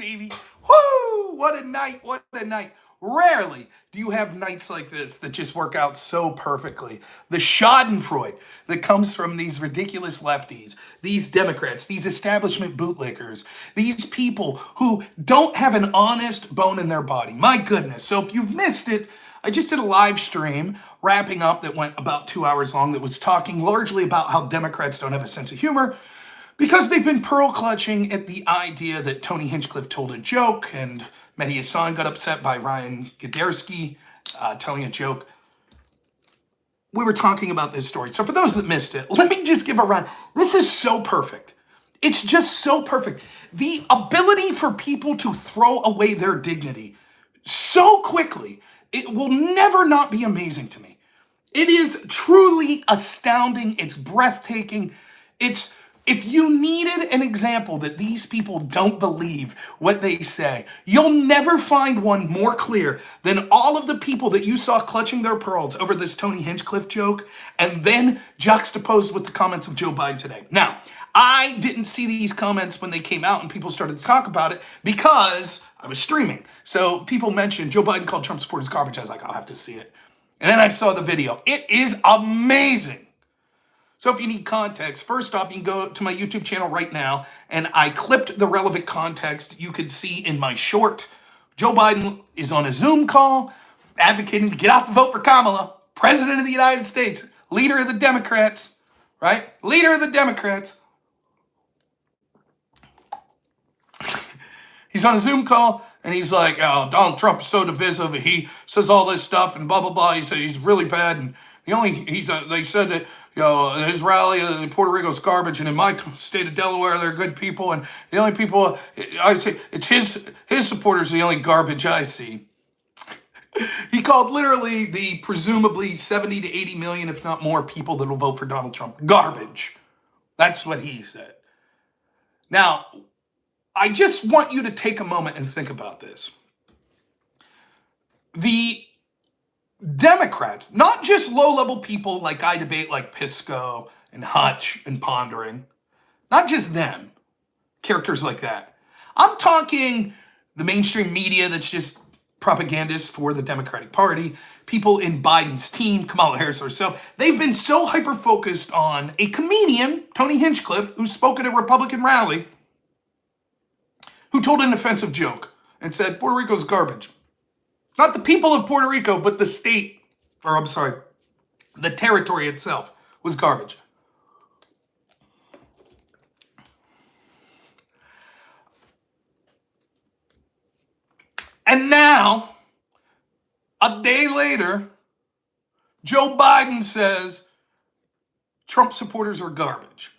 baby. Woo! What a night. What a night. Rarely do you have nights like this that just work out so perfectly. The schadenfreude that comes from these ridiculous lefties, these Democrats, these establishment bootlickers, these people who don't have an honest bone in their body. My goodness. So if you've missed it, I just did a live stream wrapping up that went about 2 hours long that was talking largely about how Democrats don't have a sense of humor because they've been pearl clutching at the idea that Tony Hinchcliffe told a joke and Mehdi Hassan got upset by Ryan Gadersky telling a joke. We were talking about this story. So for those that missed it, let me just give a run. This is so perfect. It's just so perfect. The ability for people to throw away their dignity so quickly, it will never not be amazing to me. It is truly astounding. It's breathtaking. If you needed an example that these people don't believe what they say, you'll never find one more clear than all of the people that you saw clutching their pearls over this Tony Hinchcliffe joke and then juxtaposed with the comments of Joe Biden today. Now, I didn't see these comments when they came out and people started to talk about it because I was streaming. So people mentioned Joe Biden called Trump supporters garbage. I was like, I'll have to see it. And then I saw the video. It is amazing. So if you need context, first off, you can go to my YouTube channel right now, and I clipped the relevant context you could see in my short. Joe Biden is on a Zoom call advocating to get out the vote for Kamala, President of the United States, leader of the Democrats, right? Leader of the Democrats. He's on a Zoom call, and he's like, oh, Donald Trump is so divisive. He says all this stuff, and blah, blah, blah. He's really bad, and they said that, his rally in Puerto Rico is garbage, and in my state of Delaware, they're good people, and the only people, I say, it's his supporters are the only garbage I see. He called literally the presumably 70 to 80 million, if not more, people that will vote for Donald Trump garbage. That's what he said. Now, I just want you to take a moment and think about this. The Democrats, not just low-level people like I debate, like Pisco and Hutch and Pondering, not just them, characters like that. I'm talking the mainstream media that's just propagandists for the Democratic Party, people in Biden's team, Kamala Harris herself. They've been so hyper-focused on a comedian, Tony Hinchcliffe, who spoke at a Republican rally, who told an offensive joke and said, Puerto Rico's garbage. Not the people of Puerto Rico, but the state, or I'm sorry, the territory itself was garbage. And now, a day later, Joe Biden says Trump supporters are garbage.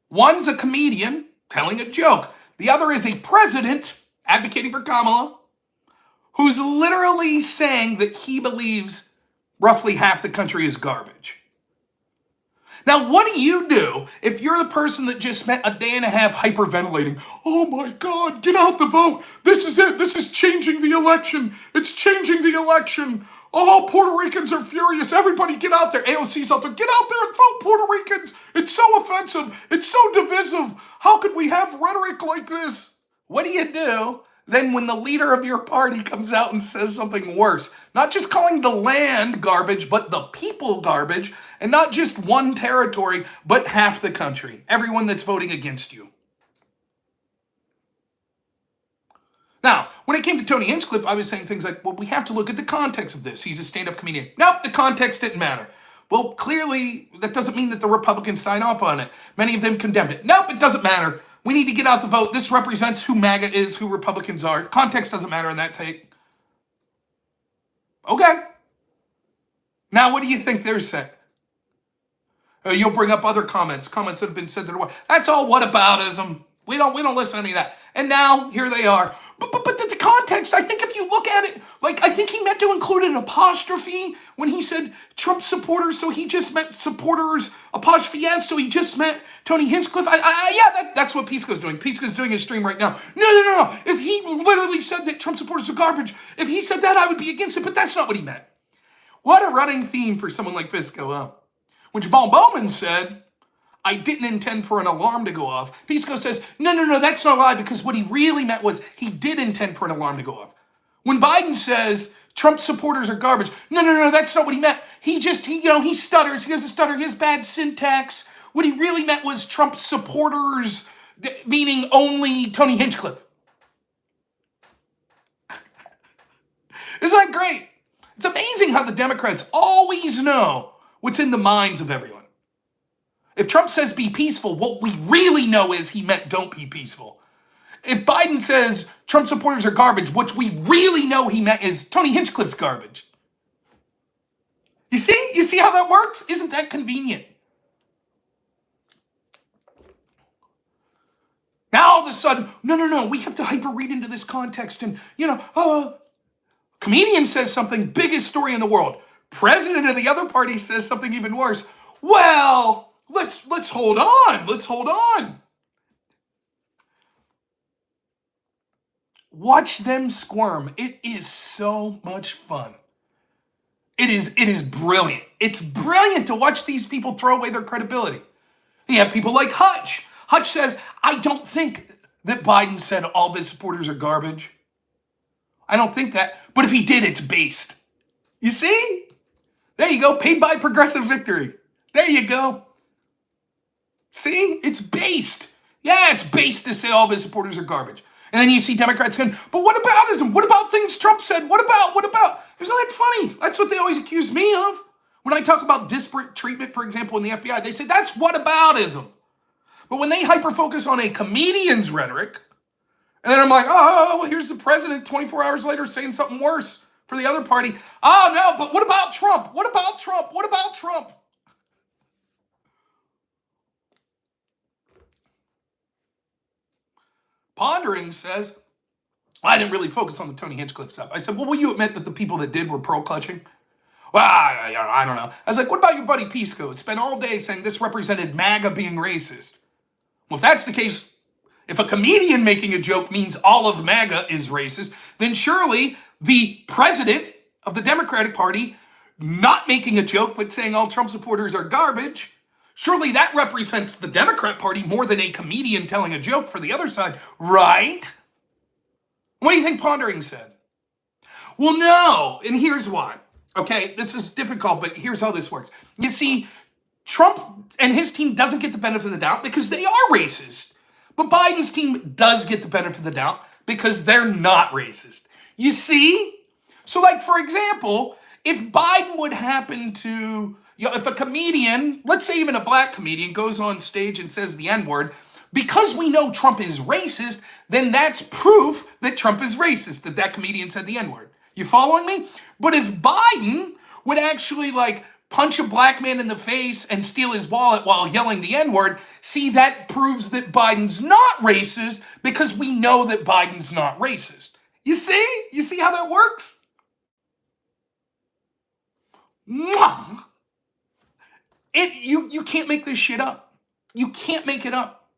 One's a comedian telling a joke. The other is a president advocating for Kamala, who's literally saying that he believes roughly half the country is garbage. Now, what do you do if you're the person that just spent a day and a half hyperventilating? Oh my God, get out the vote. This is it. This is changing the election. It's changing the election. Oh, Puerto Ricans are furious. Everybody get out there. AOC's out there. Get out there and vote, Puerto Ricans. It's so offensive. It's so divisive. How could we have rhetoric like this? What do? Then when the leader of your party comes out and says something worse, not just calling the land garbage, but the people garbage, and not just one territory, but half the country, everyone that's voting against you. Now, when it came to Tony Hinchcliffe, I was saying things like, well, we have to look at the context of this. He's a stand-up comedian. Nope, the context didn't matter. Well, clearly, that doesn't mean that the Republicans sign off on it. Many of them condemned it. Nope, it doesn't matter. We need to get out the vote. This represents who MAGA is, who Republicans are. Context doesn't matter in that take. Okay. Now, what do you think they're saying? You'll bring up other comments that have been said that that's all whataboutism. We don't listen to any of that. And now here they are. But the context, I think if you look at it, like I think he meant to include an apostrophe when he said Trump supporters, so he just meant supporters, apostrophe S, so he just meant Tony Hinchcliffe. That's what Pisco's doing. Pisco's doing his stream right now. No. If he literally said that Trump supporters are garbage, if he said that, I would be against it, but that's not what he meant. What a running theme for someone like Pisco, huh? When Jamal Bowman said, I didn't intend for an alarm to go off. Pisco says, no, that's not a lie, because what he really meant was he did intend for an alarm to go off. When Biden says Trump supporters are garbage, no, that's not what he meant. He stutters. He has a stutter. He has bad syntax. What he really meant was Trump supporters, meaning only Tony Hinchcliffe. Isn't that great? It's amazing how the Democrats always know what's in the minds of everyone. If Trump says be peaceful, what we really know is he meant don't be peaceful. If Biden says Trump supporters are garbage, what we really know he meant is Tony Hinchcliffe's garbage. You see? You see how that works? Isn't that convenient? Now all of a sudden, no, we have to hyper read into this context and, comedian says something, biggest story in the world. President of the other party says something even worse. Well, let's hold on. Let's hold on. Watch them squirm. It is so much fun. It is brilliant. It's brilliant to watch these people throw away their credibility. You have people like Hutch. Hutch says, I don't think that Biden said all of his supporters are garbage. I don't think that. But if he did, it's based. You see? There you go. Paid by progressive victory. There you go. See? It's based. Yeah, it's based to say all of his supporters are garbage. And then you see Democrats saying, but what aboutism? What about things Trump said? What about? Isn't that funny? That's what they always accuse me of. When I talk about disparate treatment, for example, in the FBI, they say that's whataboutism. But when they hyper-focus on a comedian's rhetoric, and then I'm like, oh, well, here's the president 24 hours later saying something worse for the other party. Oh, no, but what about Trump? What about Trump? What about Trump? Pondering says, I didn't really focus on the Tony Hinchcliffe stuff. I said, well, will you admit that the people that did were pearl clutching? Well, I don't know. I was like, what about your buddy Pisco? It spent all day saying this represented MAGA being racist. Well, if that's the case, if a comedian making a joke means all of MAGA is racist, then surely the president of the Democratic Party not making a joke but saying all Trump supporters are garbage, surely that represents the Democrat Party more than a comedian telling a joke for the other side, right? What do you think Pondering said? Well, no, and here's why. Okay, this is difficult, but here's how this works. You see, Trump and his team doesn't get the benefit of the doubt because they are racist. But Biden's team does get the benefit of the doubt because they're not racist. You see? So, like, for example, if Biden would happen to, if a comedian, let's say even a black comedian, goes on stage and says the N-word, because we know Trump is racist, then that's proof that Trump is racist, that comedian said the N-word. You following me? But if Biden would actually, punch a black man in the face and steal his wallet while yelling the N-word, see, that proves that Biden's not racist because we know that Biden's not racist. You see? You see how that works? Mwah! You can't make this shit up. You can't make it up.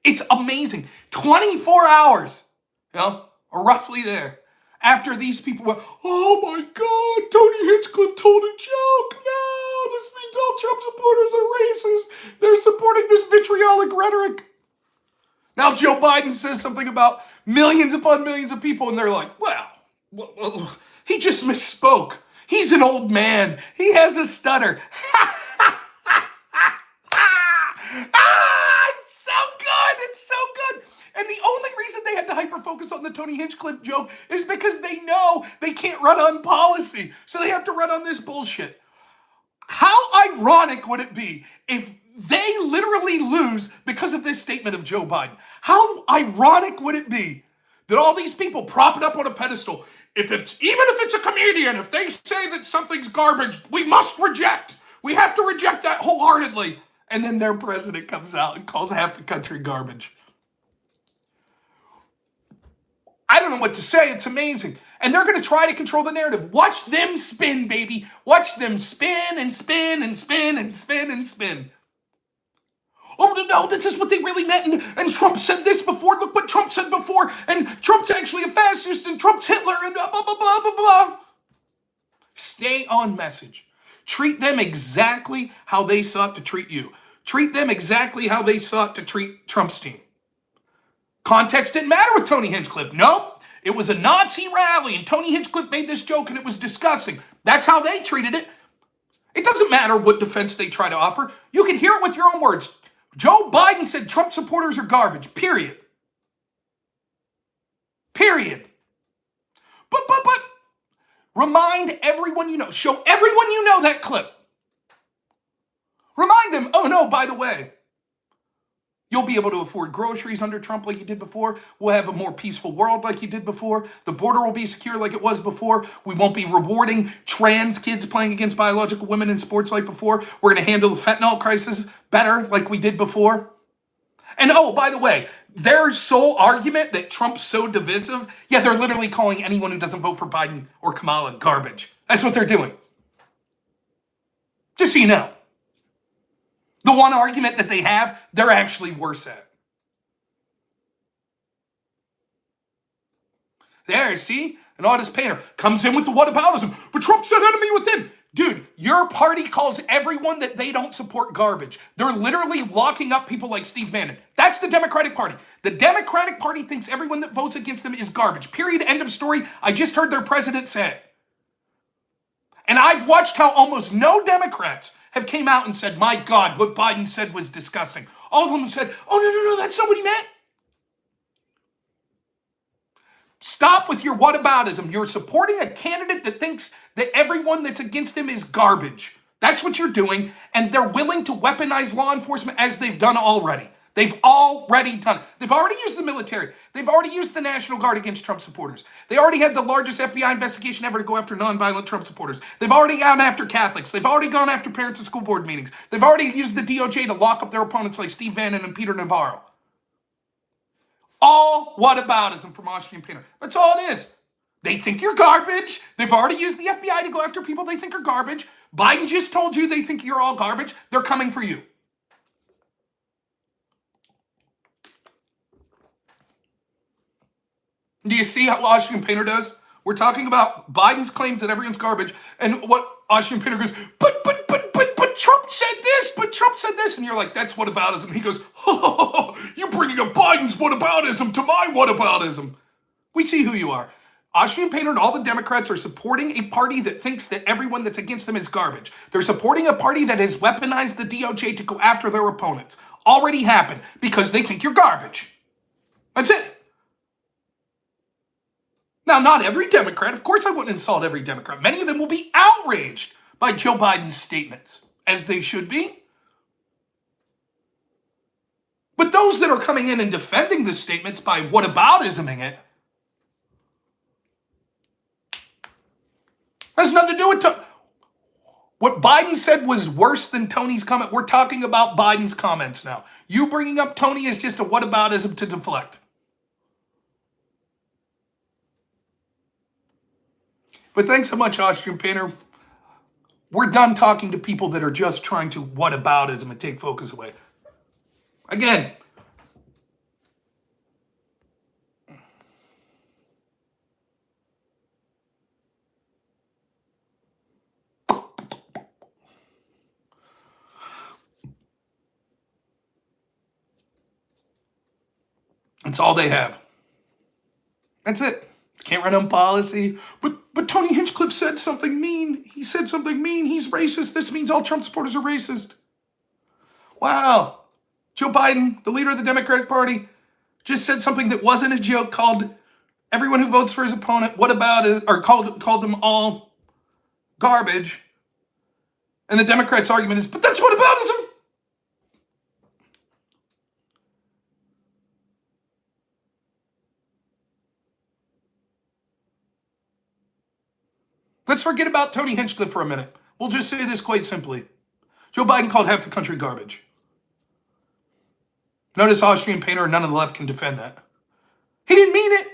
It's amazing. 24 hours, or roughly there, after these people went, oh my God, Tony Hinchcliffe told a joke. No, this means all Trump supporters are racist. They're supporting this vitriolic rhetoric. Now Joe Biden says something about millions upon millions of people, and they're like, well, he just misspoke. He's an old man. He has a stutter. It's so good. It's so good. And the only reason they had to hyper-focus on the Tony Hinchcliffe joke is because they know they can't run on policy. So they have to run on this bullshit. How ironic would it be if they literally lose because of this statement of Joe Biden? How ironic would it be that all these people prop it up on a pedestal, even if it's a comedian, if they say that something's garbage, we must reject. We have to reject that wholeheartedly. And then their president comes out and calls half the country garbage. I don't know what to say. It's amazing. And they're going to try to control the narrative. Watch them spin, baby. Watch them spin and spin and spin and spin and spin. Oh, no, this is what they really meant. And Trump said this before. Look what Trump said before. And Trump's actually a fascist. And Trump's Hitler. And blah, blah, blah, blah, blah, blah. Stay on message. Treat them exactly how they sought to treat you. Treat them exactly how they sought to treat Trump's team. Context didn't matter with Tony Hinchcliffe. Nope. It was a Nazi rally, and Tony Hinchcliffe made this joke, and it was disgusting. That's how they treated it. It doesn't matter what defense they try to offer. You can hear it with your own words. Joe Biden said Trump supporters are garbage, period. Period. But, remind everyone you know. Show everyone you know that clip. Remind them, oh no, by the way, you'll be able to afford groceries under Trump like you did before. We'll have a more peaceful world like you did before. The border will be secure like it was before. We won't be rewarding trans kids playing against biological women in sports like before. We're going to handle the fentanyl crisis better like we did before. And oh, by the way, their sole argument that Trump's so divisive, yeah, they're literally calling anyone who doesn't vote for Biden or Kamala garbage. That's what they're doing. Just so you know. The one argument that they have, they're actually worse at. There, see? An artist painter comes in with the whataboutism. But Trump said enemy within. Dude, your party calls everyone that they don't support garbage. They're literally locking up people like Steve Bannon. That's the Democratic Party. The Democratic Party thinks everyone that votes against them is garbage. Period. End of story. I just heard their president say it. And I've watched how almost no Democrats have came out and said, my God, what Biden said was disgusting. All of them have said, oh, no, that's not what he meant. Stop with your whataboutism. You're supporting a candidate that thinks that everyone that's against him is garbage. That's what you're doing, and they're willing to weaponize law enforcement as they've done already. They've already done it. They've already used the military. They've already used the National Guard against Trump supporters. They already had the largest FBI investigation ever to go after nonviolent Trump supporters. They've already gone after Catholics. They've already gone after parents at school board meetings. They've already used the DOJ to lock up their opponents like Steve Bannon and Peter Navarro. All whataboutism from Austrian Painter. That's all it is. They think you're garbage. They've already used the FBI to go after people they think are garbage. Biden just told you they think you're all garbage. They're coming for you. Do you see how Austrian Painter does? We're talking about Biden's claims that everyone's garbage, and what Austrian Painter goes, but Trump said this, but Trump said this, and you're like, that's whataboutism. He goes, oh, you're bringing up Biden's whataboutism to my whataboutism. We see who you are. Austrian Painter and all the Democrats are supporting a party that thinks that everyone that's against them is garbage. They're supporting a party that has weaponized the DOJ to go after their opponents. Already happened because they think you're garbage. That's it. Now, not every Democrat. Of course, I wouldn't insult every Democrat. Many of them will be outraged by Joe Biden's statements, as they should be. But those that are coming in and defending the statements by whataboutisming it has nothing to do with what Biden said was worse than Tony's comment. We're talking about Biden's comments now. You bringing up Tony is just a whataboutism to deflect. But thanks so much, Austrian Painter. We're done talking to people that are just trying to whataboutism and take focus away. Again, that's all they have. That's it. Can't run on policy. But Tony Hinchcliffe said something mean. He said something mean. He's racist. This means all Trump supporters are racist. Wow. Joe Biden, the leader of the Democratic Party, just said something that wasn't a joke, called everyone who votes for his opponent, what about it, or called them all garbage. And the Democrats' argument is, but that's whataboutism. Let's forget about Tony Hinchcliffe for a minute. We'll just say this quite simply. Joe Biden called half the country garbage. Notice Austrian Painter and none of the left can defend that. He didn't mean it.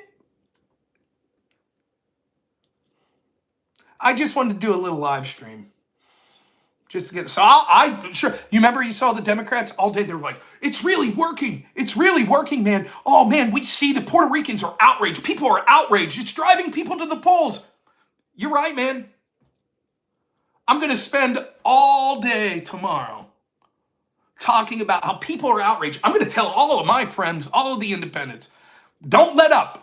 I just wanted to do a little live stream. Just to get, so sure. You remember you saw the Democrats all day, they were like, it's really working. It's really working, man. Oh man, we see the Puerto Ricans are outraged. People are outraged. It's driving people to the polls. You're right, man. I'm going to spend all day tomorrow talking about how people are outraged. I'm going to tell all of my friends, all of the independents, don't let up.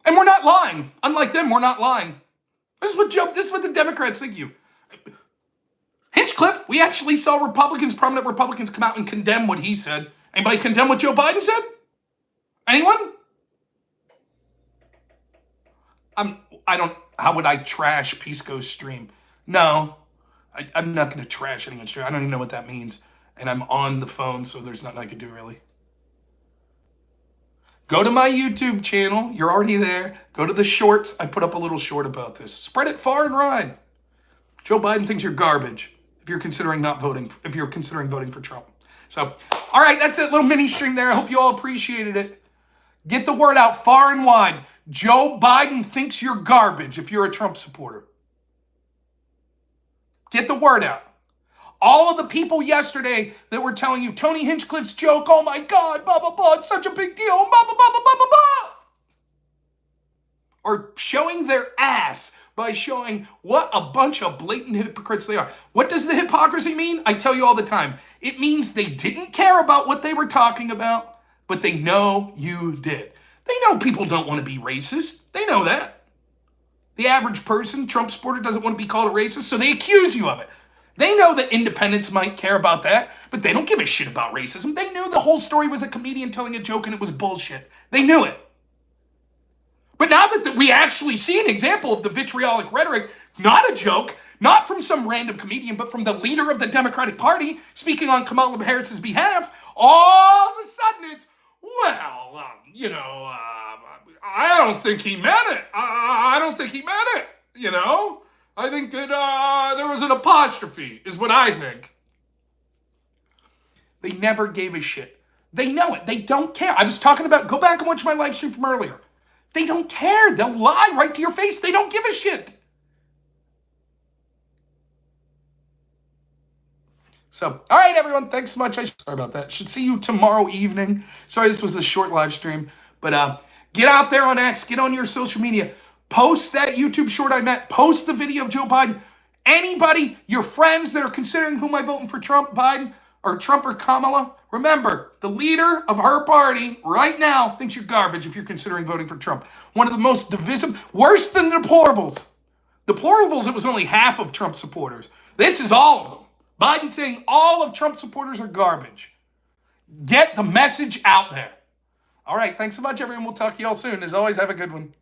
And we're not lying. Unlike them, we're not lying. This is what the Democrats think of you. Hinchcliffe, we actually saw prominent Republicans come out and condemn what he said. Anybody condemn what Joe Biden said? Anyone? How would I trash Pisco's stream? No, I'm not going to trash anyone's stream. I don't even know what that means. And I'm on the phone, so there's nothing I can do really. Go to my YouTube channel. You're already there. Go to the shorts. I put up a little short about this. Spread it far and wide. Joe Biden thinks you're garbage if you're considering voting for Trump. So, all right, that's it. Little mini stream there. I hope you all appreciated it. Get the word out far and wide. Joe Biden thinks you're garbage if you're a Trump supporter. Get the word out. All of the people yesterday that were telling you Tony Hinchcliffe's joke, oh my God, blah, blah, blah, it's such a big deal, blah, blah, blah, blah, blah, blah, blah. Or showing their ass by showing what a bunch of blatant hypocrites they are. What does the hypocrisy mean? I tell you all the time. It means they didn't care about what they were talking about, but they know you did. They know people don't want to be racist. They know that. The average person, Trump supporter, doesn't want to be called a racist, so they accuse you of it. They know that independents might care about that, but they don't give a shit about racism. They knew the whole story was a comedian telling a joke and it was bullshit. They knew it. But now that we actually see an example of the vitriolic rhetoric, not a joke, not from some random comedian, but from the leader of the Democratic Party speaking on Kamala Harris's behalf, all of a sudden it's, I don't think he meant it. I don't think he meant it, I think that there was an apostrophe, is what I think. They never gave a shit. They know it. They don't care. I was talking about, go back and watch my live stream from earlier. They don't care. They'll lie right to your face. They don't give a shit. So, all right, everyone. Thanks so much. Sorry about that. Should see you tomorrow evening. Sorry, this was a short live stream. But get out there on X. Get on your social media. Post that YouTube short I met. Post the video of Joe Biden. Anybody, your friends that are considering who am I voting for, Trump, Biden, or Trump or Kamala, remember, the leader of her party right now thinks you're garbage if you're considering voting for Trump. One of the most divisive, worse than the deplorables. Deplorables, it was only half of Trump supporters. This is all of them. Biden saying all of Trump supporters are garbage. Get the message out there. All right, thanks so much, everyone. We'll talk to you all soon. As always, have a good one.